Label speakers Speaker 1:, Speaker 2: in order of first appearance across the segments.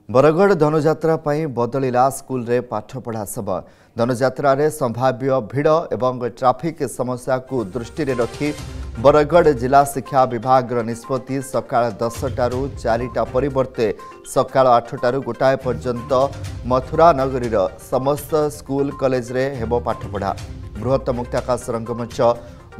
Speaker 1: Bargarh Dhanu Jatra बदलिला school रे पाठपढ़ा समय धनुजात्रा रे संभाव्य भिड़ एवं ट्राफिक समस्या को दृष्टि रे रखी बरगढ़ जिला शिक्षा विभाग निष्पत्ति सकाळ 10टारू 4टा परिवर्ते सकाळ 8टारू गोटाए पर्यंत मथुरा नगरीर समस्त स्कूल कॉलेज रे हेबो पाठपढ़ा। बृहत मुक्ताकाश रंगमंच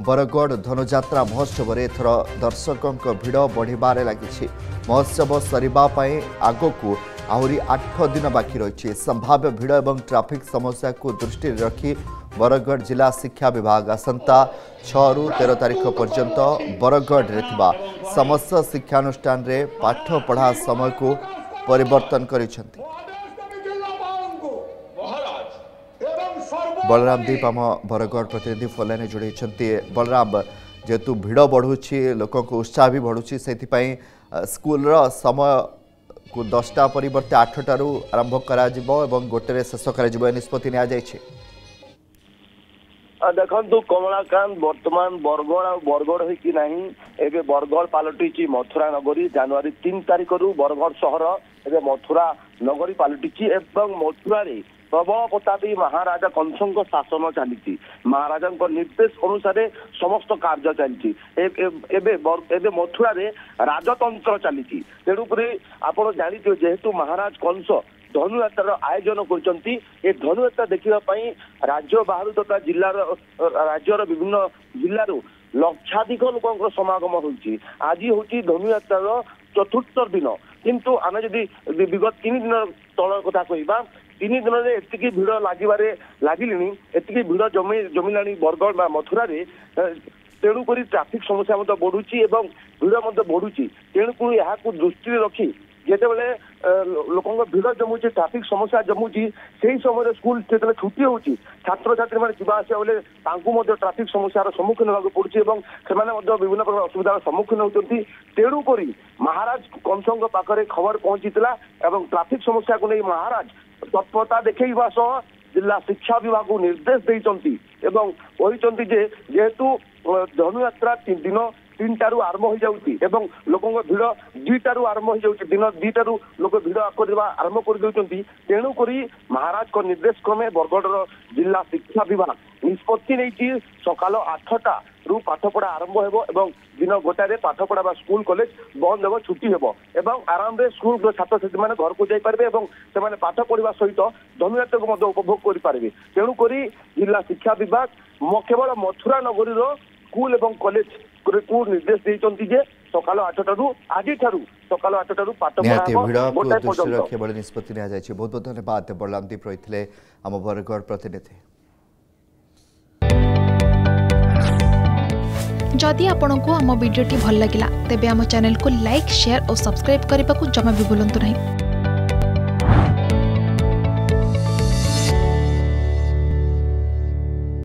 Speaker 1: बरगढ़ धनुजात्रा महोत्सव रे एथर दर्शकों भिड़ बढ़िबारे लागिछि। महोत्सव सरिबा पई आगकू आहरी 8 दिन बाकी रही। संभाव्य भिड़ एवं ट्राफिक समस्या को दृष्टि रखी बरगढ़ जिला शिक्षा विभाग आसंता 6 ରୁ 13 तारीख पर्यंत बरगढ़ रे थिबा समस्त शिक्षानुष्ठान रे पाठ पढ़ा समय को परिवर्तन करिसेंती। बलराम दीप आम बरगढ़ प्रतिनिधि फोन जोड़ी। बलराम, जेतु भिड़ बढ़ुची लोक उत्साह भी बढ़ुची से स्कूल समय को 10टा परिवर्ते 8टारू आरंभ करा जिवो एवं गोटे शेष कर निष्पत्ति निया जायछि।
Speaker 2: देखु कमलाकांत वर्तमान बरगढ़ आ बरगढ़ हो कि नहीं एवं बरगढ़ पलटि मथुरा नगरी। जनवरी 3 तारिख रु बरगढ़ सहर एवं मथुरा नगरी पलटि एवं मथुरा प्रबल प्रतापी महाराजा कंसों शासन चली। महाराजा निर्देश अनुसार समस्त कार्य चली। मथुरा राजतंत्र चली। तेणुक आप जानते जेहेतु महाराज कंस धनुयात्रार आयोजन कर धनुयात्रा देखापी राज्य बाहर तथा जिलार राज्यर विभिन्न जिलूर लक्षाधिक लोक समागम होती। आज हूँ धनुयात्रार चतुर्थ दिन, किंतु आम जदि विगत 3 दिन तल कथा कह 3 दिन में एतिकी भिड़ लगिले एतिकी भिड़ जमिला बरगढ़ मथुरा। तेणुक ट्राफिक समस्या बढ़ुची भिड़ बढ़ुची। तेणुक यहाँ दृष्टि रखी जितेबाला लोक भिड़ जमुची ट्राफिक समस्या जमुची से समय स्कूल जो छुट्टी होती छात्र छात्री मैंने जावासा बेले ट्राफिक समस्यार सम्मुखीन होगा पड़ुची से विभिन्न प्रकार असुविधार सम्मुखीन होती। तेणुक महाराज कंसों पाखे खबर पहुंची ट्राफिक समस्या को नहीं महाराज तत्परता देखा सह जिला शिक्षा विभाग को निर्देश देती कहते जेहेतु धनुयात्रा दिन 3टारू आरंभ हो जाऊँगी लोक भिड़ 2टारू आरंभ हो जाऊँगी। दिन 2टारू लोक भिड़ आरंभ कर देती। तेणुक महाराज को निर्देश क्रमे बरगढ़ जिला शिक्षा विभाग निष्पत्ति नहीं सकाल 8टा रू पाठपढ़ा आरंभ हो दिन गोटाए पाठपढ़ा स्कूल कॉलेज बंद हो छुट्टी हो आराम रे स्कूल छात्र छात्री मैंने घर को जापारे से पाठ पढ़ा सहित धनुयात्रा को उपभोग करेंगे। तेणुक जिला शिक्षा विभाग केवल मथुरा नगरी स्कूल और कॉलेज को निर्देश देते सकाल 8टारू आज सकाल 8टारू पाठपढ़ा
Speaker 1: निष्पत्ति निया जायछि। बहुत बहुत धन्यवाद बलराम दीप रही आम बरगढ़ प्रतिनिधि।
Speaker 3: जदि आपंक आम भिडी भल लगा तेब आम चैनल को लाइक शेयर और सब्सक्राइब करने को जमा भी भूलु नहीं।